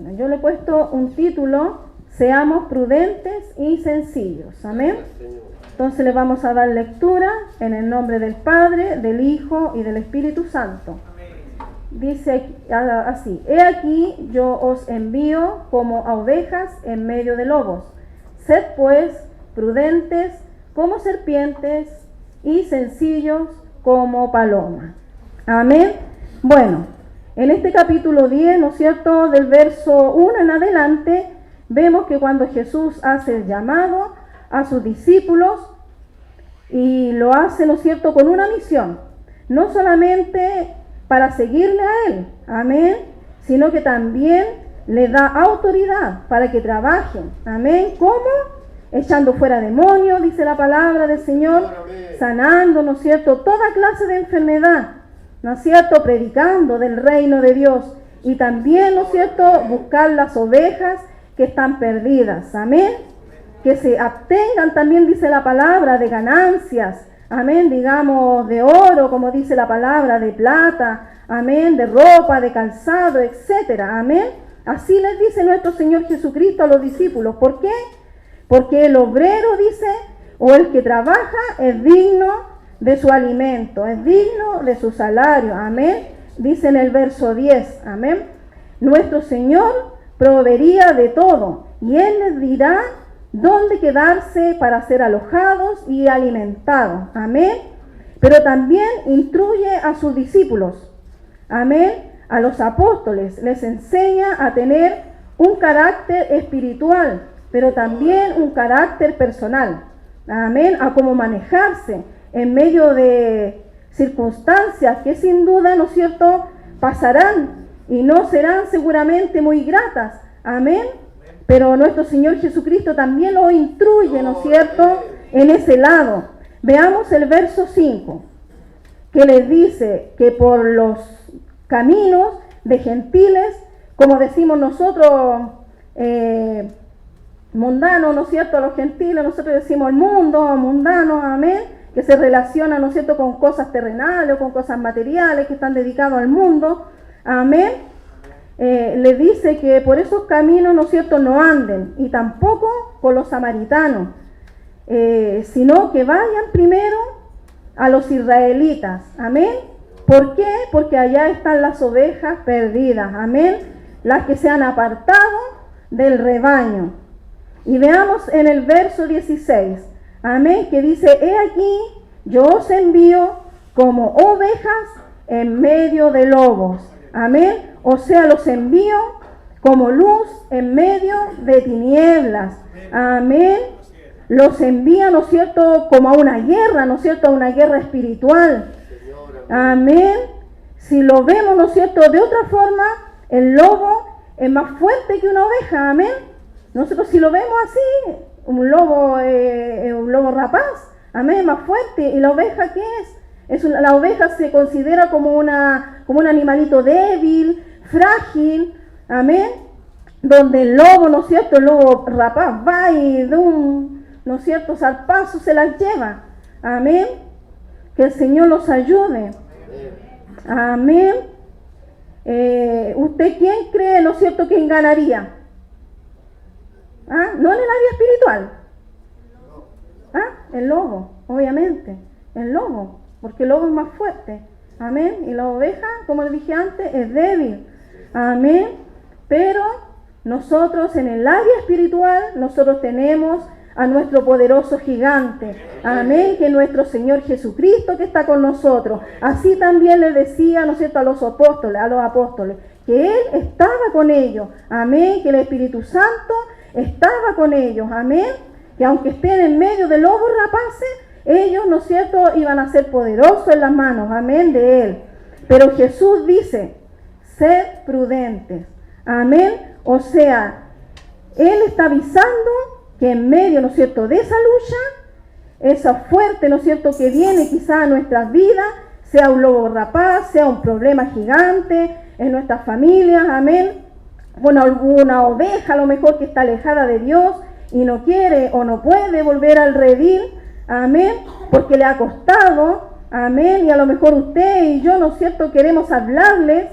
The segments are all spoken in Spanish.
Bueno, yo le he puesto un título: Seamos prudentes y sencillos. Amén. Entonces le vamos a dar lectura en el nombre del Padre, del Hijo y del Espíritu Santo. Dice así: He aquí yo os envío como a ovejas en medio de lobos. Sed pues prudentes como serpientes y sencillos como palomas. Amén. Bueno, en este capítulo 10, ¿no es cierto?, del verso 1 en adelante, vemos que cuando Jesús hace el llamado a sus discípulos, y lo hace, ¿no es cierto?, con una misión, no solamente para seguirle a Él, amén, sino que también le da autoridad para que trabajen, amén. ¿Cómo? Echando fuera demonios, dice la palabra del Señor, sanando, ¿no es cierto?, toda clase de enfermedad, ¿no es cierto?, predicando del reino de Dios, y también, ¿no es cierto?, buscar las ovejas que están perdidas, amén, que se abstengan también, dice la palabra, de ganancias, amén, digamos, de oro, como dice la palabra, de plata, amén, de ropa, de calzado, etcétera, amén. Así les dice nuestro Señor Jesucristo a los discípulos. ¿Por qué? Porque el obrero, dice, o el que trabaja, es digno de su alimento, es digno de su salario, amén. Dice en el verso 10, amén. Nuestro Señor proveería de todo, y Él les dirá dónde quedarse para ser alojados y alimentados, amén. Pero también instruye a sus discípulos, amén, a los apóstoles, les enseña a tener un carácter espiritual, pero también un carácter personal, amén, a cómo manejarse en medio de circunstancias que sin duda, ¿no es cierto?, pasarán y no serán seguramente muy gratas, amén. Pero nuestro Señor Jesucristo también lo instruye, ¿no es cierto?, en ese lado. Veamos el verso 5, que les dice que por los caminos de gentiles, como decimos nosotros, mundanos, ¿no es cierto?, los gentiles, nosotros decimos el mundo, mundanos, amén, que se relaciona, ¿no es cierto?, con cosas terrenales o con cosas materiales que están dedicados al mundo, amén. Le dice que por esos caminos, ¿no es cierto?, no anden, y tampoco por los samaritanos, sino que vayan primero a los israelitas, amén. ¿Por qué? Porque allá están las ovejas perdidas, amén, las que se han apartado del rebaño. Y veamos en el verso 16, amén, que dice: He aquí, yo os envío como ovejas en medio de lobos, amén. O sea, los envío como luz en medio de tinieblas, amén. Los envía, ¿no es cierto?, como a una guerra, ¿no es cierto?, a una guerra espiritual, amén. Si lo vemos, ¿no es cierto?, de otra forma, el lobo es más fuerte que una oveja, amén. Nosotros si lo vemos así, un lobo rapaz, amén, más fuerte. ¿Y la oveja qué es? La oveja se considera como un animalito débil, frágil, amén, donde el lobo, ¿no es cierto?, el lobo rapaz va y de un, ¿no es cierto?, zarpazo se las lleva, amén. Que el Señor los ayude, amén. ¿Usted quién cree, ¿no es cierto?, quién ganaría? ¿Ah? No en el área espiritual. ¿Ah? El lobo, obviamente, el lobo, porque el lobo es más fuerte, amén, y la oveja, como le dije antes, es débil, amén. Pero nosotros en el área espiritual, nosotros tenemos a nuestro poderoso gigante, amén, que es nuestro Señor Jesucristo, que está con nosotros. Así también le decía, ¿no es cierto?, a los apóstoles, que Él estaba con ellos, amén, que el Espíritu Santo estaba con ellos, amén, que aunque estén en medio de lobos rapaces, ellos, ¿no es cierto?, iban a ser poderosos en las manos, amén, de Él. Pero Jesús dice: sed prudentes, amén. O sea, Él está avisando que en medio, ¿no es cierto?, de esa lucha, esa fuerte, ¿no es cierto?, que viene quizá a nuestras vidas, sea un lobo rapaz, sea un problema gigante en nuestras familias, amén. Bueno, alguna oveja a lo mejor que está alejada de Dios y no quiere o no puede volver al redil, amén, porque le ha costado, amén, y a lo mejor usted y yo, ¿no es cierto?, queremos hablarles,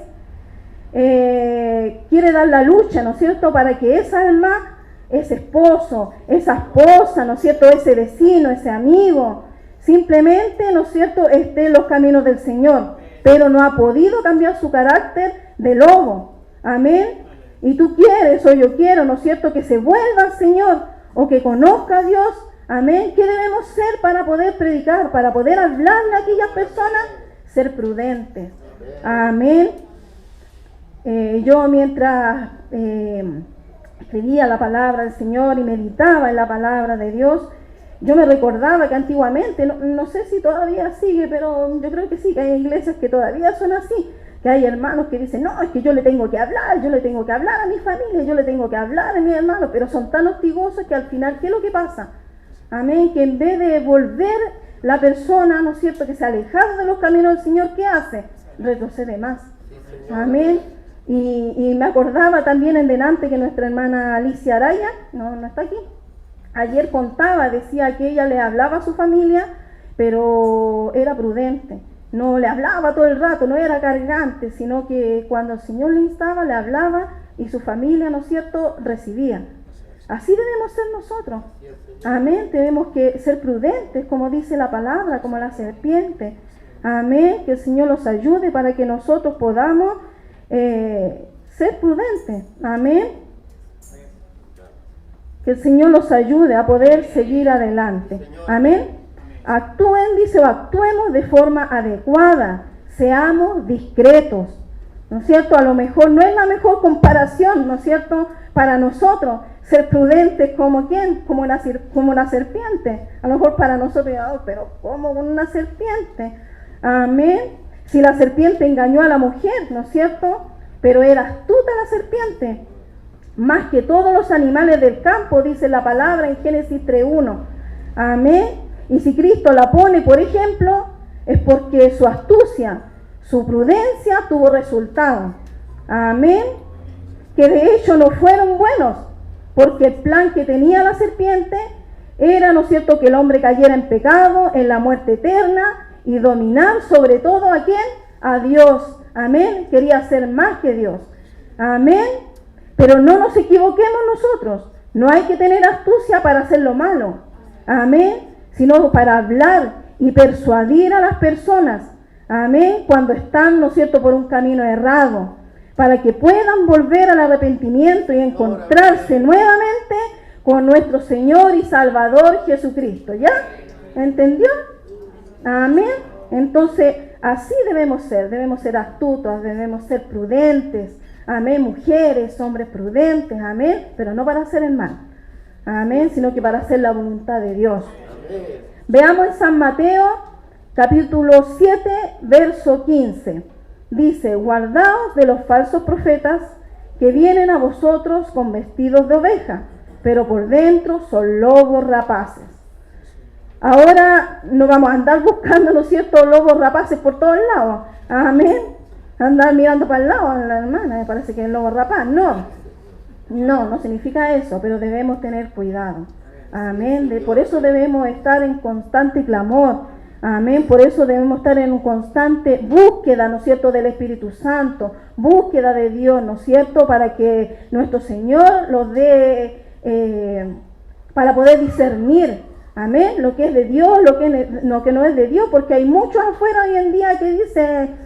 quiere quiere dar la lucha, ¿no es cierto?, para que esa alma, ese esposo, esa esposa, ¿no es cierto?, ese vecino, ese amigo, simplemente, ¿no es cierto?, esté en los caminos del Señor, pero no ha podido cambiar su carácter de lobo. Amén. Y tú quieres, o yo quiero, ¿no es cierto?, que se vuelva al Señor, o que conozca a Dios. Amén. ¿Qué debemos ser para poder predicar, para poder hablarle a aquellas personas? Ser prudentes. Amén. Yo mientras escribía la palabra del Señor y meditaba en la palabra de Dios, yo me recordaba que antiguamente, no sé si todavía sigue, pero yo creo que sí, que hay iglesias que todavía son así, que hay hermanos que dicen, no, es que yo le tengo que hablar a mi familia, yo le tengo que hablar a mi hermano, pero son tan hostigosos que al final, ¿qué es lo que pasa? Amén, que en vez de volver la persona, ¿no es cierto?, que se ha alejado de los caminos del Señor, ¿qué hace? Retrocede más. Amén. Y me acordaba también en delante que nuestra hermana Alicia Araya, no está aquí, ayer contaba, decía que ella le hablaba a su familia, pero era prudente. No le hablaba todo el rato, no era cargante, sino que cuando el Señor le instaba, le hablaba y su familia, ¿no es cierto?, recibía. Así debemos ser nosotros. Amén. Tenemos que ser prudentes, como dice la palabra, como la serpiente. Amén. Que el Señor nos ayude para que nosotros podamos ser prudentes. Amén. Que el Señor nos ayude a poder seguir adelante. Amén. Actúen, dice, o actuemos de forma adecuada. Seamos discretos. ¿No es cierto? A lo mejor no es la mejor comparación, ¿no es cierto?, para nosotros. Ser prudentes como ¿quién? Como una serpiente. A lo mejor para nosotros, oh, pero ¿cómo una serpiente? Amén. Si la serpiente engañó a la mujer, ¿no es cierto?, pero era astuta la serpiente, más que todos los animales del campo, dice la palabra en Génesis 3:1. Amén. Y si Cristo la pone, por ejemplo, es porque su astucia, su prudencia tuvo resultado. Amén. Que de hecho no fueron buenos, porque el plan que tenía la serpiente era, ¿no es cierto?, que el hombre cayera en pecado, en la muerte eterna, y dominar sobre todo ¿a quién? A Dios. Amén. Quería ser más que Dios. Amén. Pero no nos equivoquemos nosotros. No hay que tener astucia para hacer lo malo. Amén. Sino para hablar y persuadir a las personas. Amén. Cuando están, ¿no es cierto?, por un camino errado, para que puedan volver al arrepentimiento y encontrarse nuevamente con nuestro Señor y Salvador Jesucristo. ¿Ya? ¿Entendió? Amén. Entonces, así debemos ser astutos, debemos ser prudentes. Amén, mujeres, hombres prudentes, amén, pero no para hacer el mal. Amén, sino que para hacer la voluntad de Dios. Amén. Veamos en San Mateo, capítulo 7, verso 15. Dice, guardaos de los falsos profetas que vienen a vosotros con vestidos de oveja, pero por dentro son lobos rapaces. Ahora no vamos a andar buscando, ¿no es cierto?, lobos rapaces por todos lados. Amén. Andar mirando para el lado a la hermana, me parece que es el lobo rapaz. No significa eso, pero debemos tener cuidado. Amén. Por eso debemos estar en constante clamor. Amén. Por eso debemos estar en constante búsqueda, ¿no es cierto?, del Espíritu Santo, búsqueda de Dios, ¿no es cierto?, para que nuestro Señor los dé, para poder discernir. Amén. Lo que es de Dios, lo que no es de Dios, porque hay muchos afuera hoy en día que dicen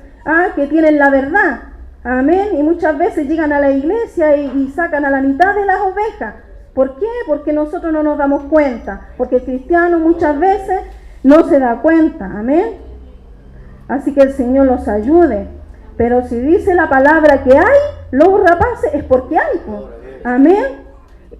que tienen la verdad. Amén. Y muchas veces llegan a la iglesia y sacan a la mitad de las ovejas. ¿Por qué? Porque nosotros no nos damos cuenta. Porque el cristiano muchas veces no se da cuenta. Amén. Así que el Señor los ayude. Pero si dice la palabra que hay lobos rapaces, es porque hay. Amén.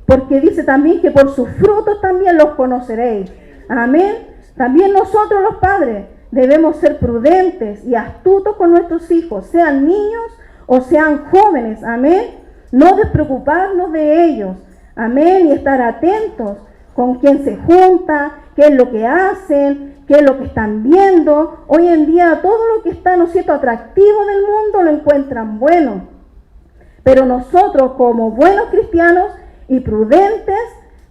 Porque dice también que por sus frutos también los conoceréis. Amén. También nosotros los padres debemos ser prudentes y astutos con nuestros hijos, sean niños o sean jóvenes. Amén. No despreocuparnos de ellos. Amén. Y estar atentos con quién se junta, qué es lo que hacen, qué es lo que están viendo. Hoy en día todo lo que está, ¿no es cierto?, atractivo del mundo lo encuentran bueno. Pero nosotros como buenos cristianos y prudentes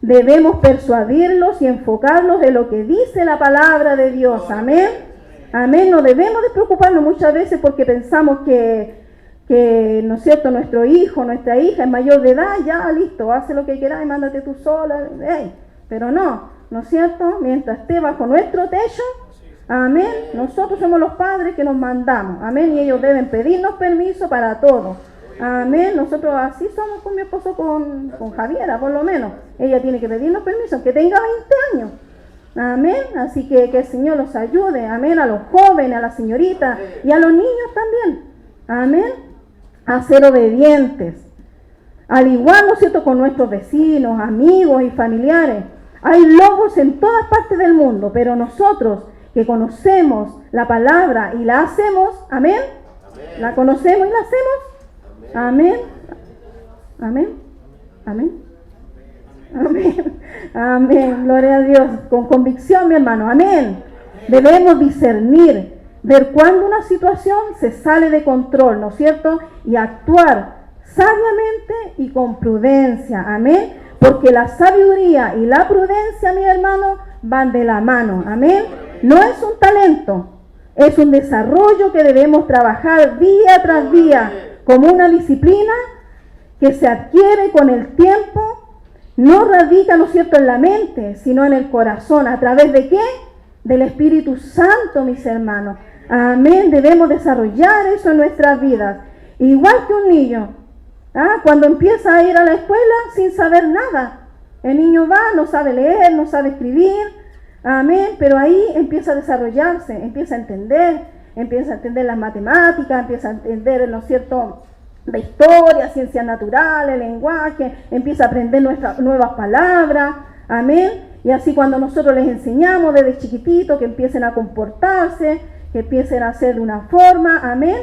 debemos persuadirlos y enfocarlos en lo que dice la palabra de Dios. Amén. Amén. No debemos de preocuparnos muchas veces porque pensamos que que, ¿no es cierto?, nuestro hijo, nuestra hija es mayor de edad, ya, listo, hace lo que quieras y mándate tú sola, pero no es cierto? Mientras esté bajo nuestro techo, amén, nosotros somos los padres que nos mandamos, amén, y ellos deben pedirnos permiso para todo, amén. Nosotros así somos con mi esposo, con Javiera, por lo menos, ella tiene que pedirnos permiso, aunque tenga 20 años, amén. Así que el Señor los ayude, amén, a los jóvenes, a las señoritas y a los niños también, amén, a ser obedientes, al igual, ¿no es cierto?, con nuestros vecinos, amigos y familiares. Hay lobos en todas partes del mundo, pero nosotros que conocemos la palabra y la hacemos, amén, la conocemos y la hacemos, amén, amén, amén, amén, amén, gloria a Dios, con convicción, mi hermano, amén. Debemos discernir, ver cuándo una situación se sale de control, ¿no es cierto?, y actuar sabiamente y con prudencia, amén, porque la sabiduría y la prudencia, mi hermano, van de la mano, amén. No es un talento, es un desarrollo que debemos trabajar día tras día, como una disciplina que se adquiere con el tiempo, no radica, ¿no es cierto?, en la mente, sino en el corazón. ¿A través de qué? Del Espíritu Santo, mis hermanos, amén. Debemos desarrollar eso en nuestras vidas, igual que un niño. Cuando empieza a ir a la escuela sin saber nada, el niño va, no sabe leer, no sabe escribir, amén, pero ahí empieza a desarrollarse, empieza a entender las matemáticas, empieza a entender, ¿no es cierto?, la historia, ciencias naturales, lenguaje, empieza a aprender nuevas palabras, amén, y así cuando nosotros les enseñamos desde chiquitito que empiecen a comportarse, que empiecen a hacer de una forma, amén,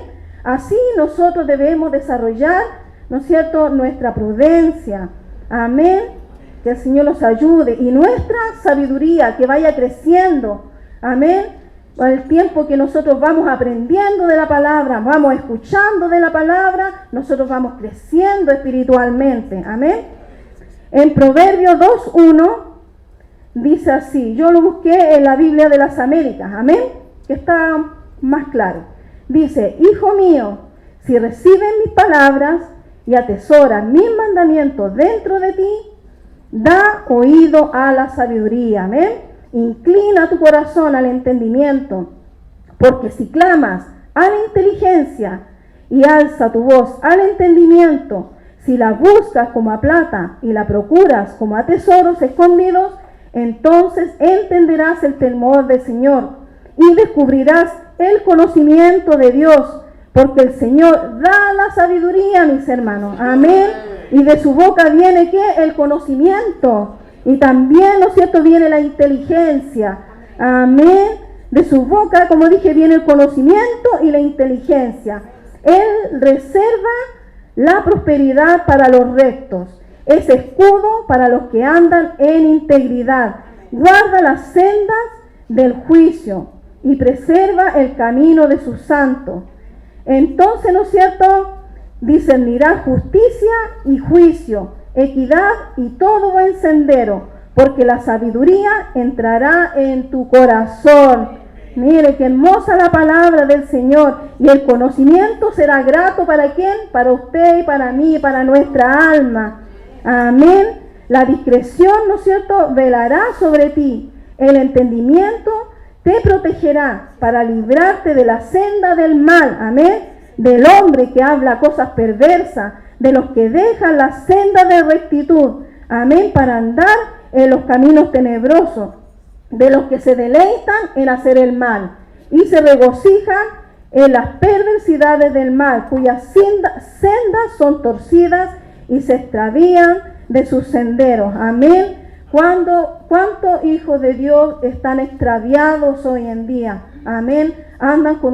así nosotros debemos desarrollar, ¿no es cierto?, nuestra prudencia, amén, que el Señor nos ayude, y nuestra sabiduría que vaya creciendo, amén, con el tiempo que nosotros vamos aprendiendo de la palabra, vamos escuchando de la palabra, nosotros vamos creciendo espiritualmente, amén. En Proverbios 2:1 dice así, yo lo busqué en la Biblia de las Américas, amén, que está más claro, dice, hijo mío, si recibes mis palabras y atesoras mis mandamientos dentro de ti, da oído a la sabiduría, amén. Inclina tu corazón al entendimiento, porque si clamas a la inteligencia y alza tu voz al entendimiento, si la buscas como a plata y la procuras como a tesoros escondidos, entonces entenderás el temor del Señor y descubrirás el conocimiento de Dios, porque el Señor da la sabiduría, mis hermanos, amén, y de su boca viene, ¿qué? El conocimiento, y también, ¿no es cierto?, viene la inteligencia, amén, de su boca, como dije, viene el conocimiento y la inteligencia. Él reserva la prosperidad para los rectos, es escudo para los que andan en integridad, guarda las sendas del juicio y preserva el camino de sus santos. Entonces, ¿no es cierto?, discernirá justicia y juicio, equidad y todo buen sendero, porque la sabiduría entrará en tu corazón. Mire, qué hermosa la palabra del Señor, y el conocimiento será grato ¿para quién? Para usted y para mí y para nuestra alma. Amén. La discreción, ¿no es cierto?, velará sobre ti. El entendimiento te protegerá para librarte de la senda del mal. Amén. Del hombre que habla cosas perversas, de los que dejan la senda de rectitud. Amén. Para andar en los caminos tenebrosos, de los que se deleitan en hacer el mal y se regocijan en las perversidades del mal, cuyas sendas son torcidas y se extravían de sus senderos. Amén. ¿Cuántos hijos de Dios están extraviados hoy en día? Amén. Andan por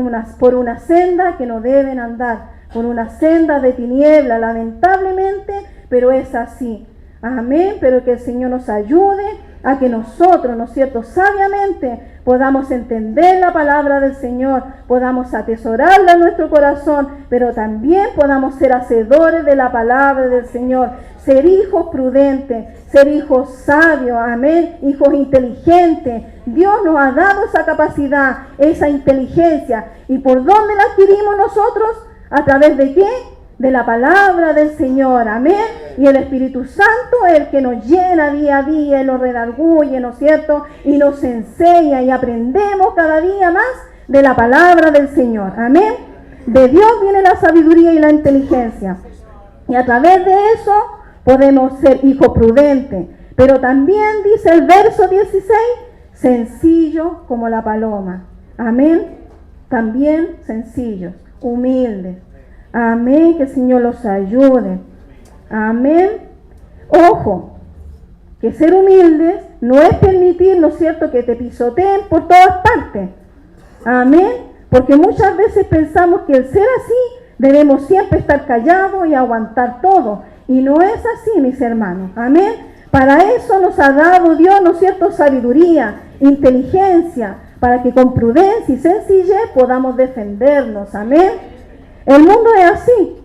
una senda que no deben andar, por una senda de tiniebla, lamentablemente, pero es así. Amén. Pero que el Señor nos ayude a que nosotros, ¿no es cierto?, sabiamente podamos entender la palabra del Señor, podamos atesorarla en nuestro corazón, pero también podamos ser hacedores de la palabra del Señor, ser hijos prudentes, ser hijos sabios, amén, hijos inteligentes. Dios nos ha dado esa capacidad, esa inteligencia, ¿y por dónde la adquirimos nosotros? ¿A través de qué? De la palabra del Señor, amén. Y el Espíritu Santo es el que nos llena día a día y nos redarguye, ¿no es cierto? Y nos enseña y aprendemos cada día más de la palabra del Señor, amén. De Dios viene la sabiduría y la inteligencia. Y a través de eso podemos ser hijos prudentes. Pero también dice el verso 16, sencillos como la paloma. Amén. También sencillos, humildes. Amén. Que el Señor los ayude. Amén. Ojo, que ser humildes no es permitir, ¿no es cierto?, que te pisoteen por todas partes. Amén. Porque muchas veces pensamos que el ser así debemos siempre estar callados y aguantar todo. Y no es así, mis hermanos. Amén. Para eso nos ha dado Dios, ¿no es cierto?, sabiduría, inteligencia, para que con prudencia y sencillez podamos defendernos. Amén. El mundo es así.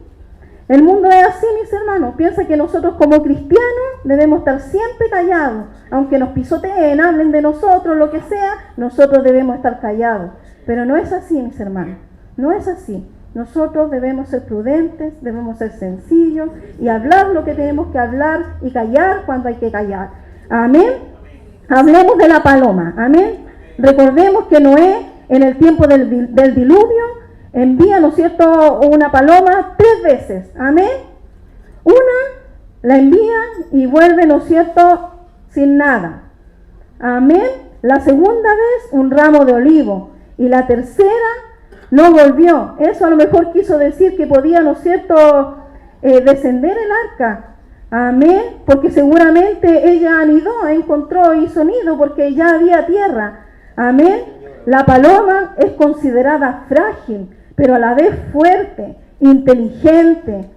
El mundo es así, mis hermanos. Piensa que nosotros como cristianos debemos estar siempre callados. Aunque nos pisoteen, hablen de nosotros, lo que sea, nosotros debemos estar callados. Pero no es así, mis hermanos. No es así. Nosotros debemos ser prudentes, debemos ser sencillos y hablar lo que tenemos que hablar y callar cuando hay que callar. Amén. Hablemos de la paloma. Amén. Recordemos que Noé, en el tiempo del diluvio, envía, ¿no es cierto?, una paloma 3 veces. Amén. Una la envía y vuelve, ¿no es cierto?, sin nada. Amén. La segunda vez, un ramo de olivo. Y la tercera no volvió. Eso a lo mejor quiso decir que podía, ¿no es cierto?, descender el arca. Amén. Porque seguramente ella anidó, encontró, hizo nido, porque ya había tierra. Amén. La paloma es considerada frágil, pero a la vez fuerte, inteligente.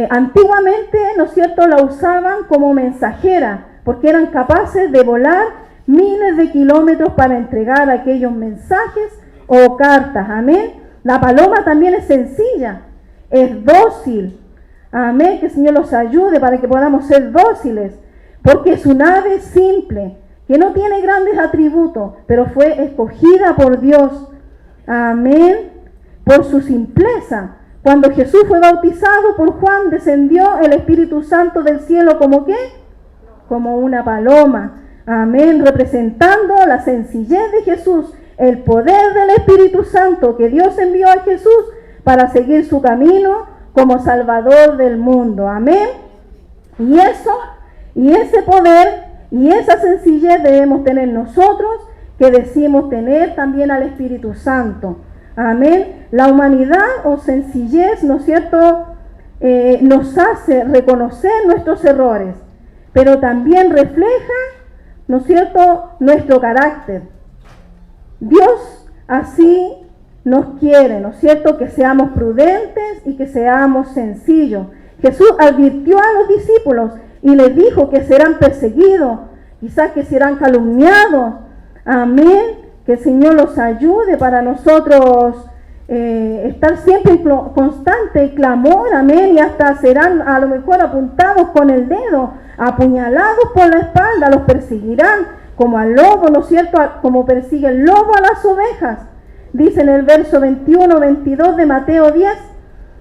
Antiguamente, ¿no es cierto?, la usaban como mensajera, porque eran capaces de volar miles de kilómetros para entregar aquellos mensajes o cartas. Amén. La paloma también es sencilla, es dócil. Amén. Que el Señor los ayude para que podamos ser dóciles, porque es un ave simple, que no tiene grandes atributos, pero fue escogida por Dios. Amén. Por su simpleza. Cuando Jesús fue bautizado por Juan, descendió el Espíritu Santo del cielo como ¿qué? Como una paloma. Amén. Representando la sencillez de Jesús, el poder del Espíritu Santo que Dios envió a Jesús para seguir su camino como Salvador del mundo. Amén. Y ese poder y esa sencillez debemos tener nosotros, que decimos tener también al Espíritu Santo. Amén. La humanidad o sencillez, ¿no es cierto?, nos hace reconocer nuestros errores, pero también refleja, ¿no es cierto?, nuestro carácter. Dios así nos quiere, ¿no es cierto?, que seamos prudentes y que seamos sencillos. Jesús advirtió a los discípulos y les dijo que serán perseguidos, quizás que serán calumniados. Amén. Que el Señor los ayude para nosotros estar siempre en constante clamor. Amén. Y hasta serán a lo mejor apuntados con el dedo, apuñalados por la espalda, los perseguirán como al lobo, ¿no es cierto?, como persigue el lobo a las ovejas. Dice en el verso 21-22 de Mateo 10,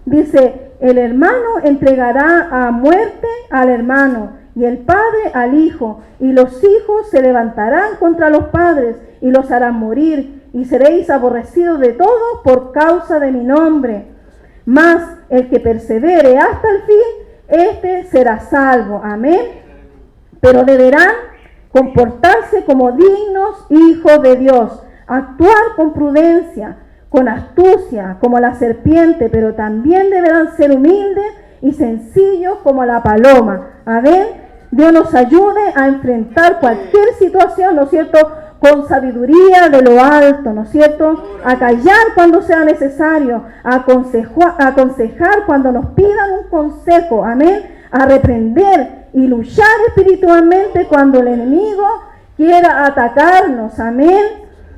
dice, el hermano entregará a muerte al hermano y el padre al hijo, y los hijos se levantarán contra los padres y los harán morir, y seréis aborrecidos de todos por causa de mi nombre. Mas el que persevere hasta el fin, este será salvo. Amén. Pero deberán comportarse como dignos hijos de Dios, actuar con prudencia, con astucia, como la serpiente, pero también deberán ser humildes y sencillos como la paloma. Amén. Dios nos ayude a enfrentar cualquier situación, ¿no es cierto?, con sabiduría de lo alto, ¿no es cierto?, a callar cuando sea necesario, a aconsejar cuando nos pidan un consejo, amén, a reprender y luchar espiritualmente cuando el enemigo quiera atacarnos, amén,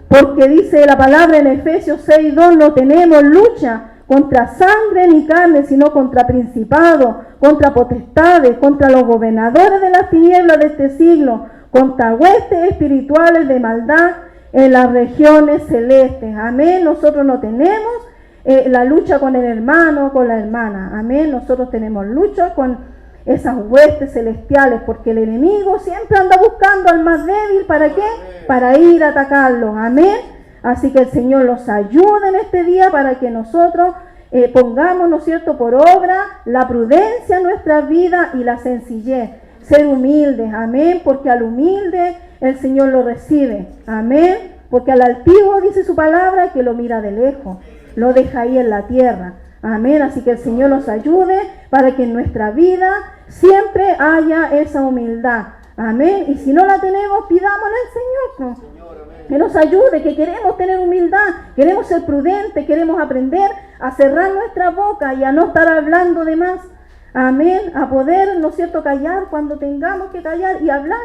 porque dice la palabra en Efesios 6:2, no tenemos lucha contra sangre ni carne, sino contra principados, contra potestades, contra los gobernadores de las tinieblas de este siglo, contra huestes espirituales de maldad en las regiones celestes. Amén. Nosotros no tenemos la lucha con el hermano, con la hermana. Amén. Nosotros tenemos lucha con esas huestes celestiales, porque el enemigo siempre anda buscando al más débil. ¿Para qué? Para ir a atacarlo. Amén. Así que el Señor los ayude en este día para que nosotros pongamos, ¿no es cierto?, por obra la prudencia en nuestra vida y la sencillez. Ser humildes, amén, porque al humilde el Señor lo recibe, amén, porque al altivo dice su palabra que lo mira de lejos, lo deja ahí en la tierra, amén. Así que el Señor nos ayude para que en nuestra vida siempre haya esa humildad, amén. Y si no la tenemos, pidámosle al Señor, que nos ayude, que queremos tener humildad, queremos ser prudentes, queremos aprender a cerrar nuestra boca y a no estar hablando de más. Amén, a poder, ¿no es cierto?, callar cuando tengamos que callar y hablar,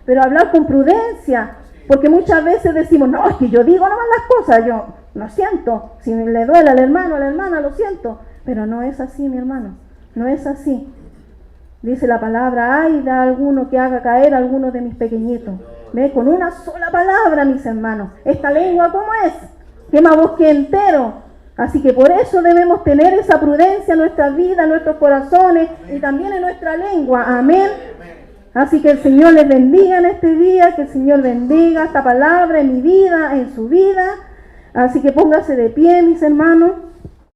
pero hablar con prudencia, porque muchas veces decimos, no, es que yo digo nomás las cosas, yo lo siento, si le duele al hermano, a la hermana, lo siento, pero no es así, mi hermano, no es así. Dice la palabra, ay, da alguno que haga caer a alguno de mis pequeñitos. ¿Ve? Con una sola palabra, mis hermanos, esta lengua, ¿cómo es? Quema bosque entero. Así que por eso debemos tener esa prudencia en nuestra vida, en nuestros corazones y también en nuestra lengua. Amén. Así que el Señor les bendiga en este día, que el Señor bendiga esta palabra en mi vida, en su vida. Así que póngase de pie, mis hermanos.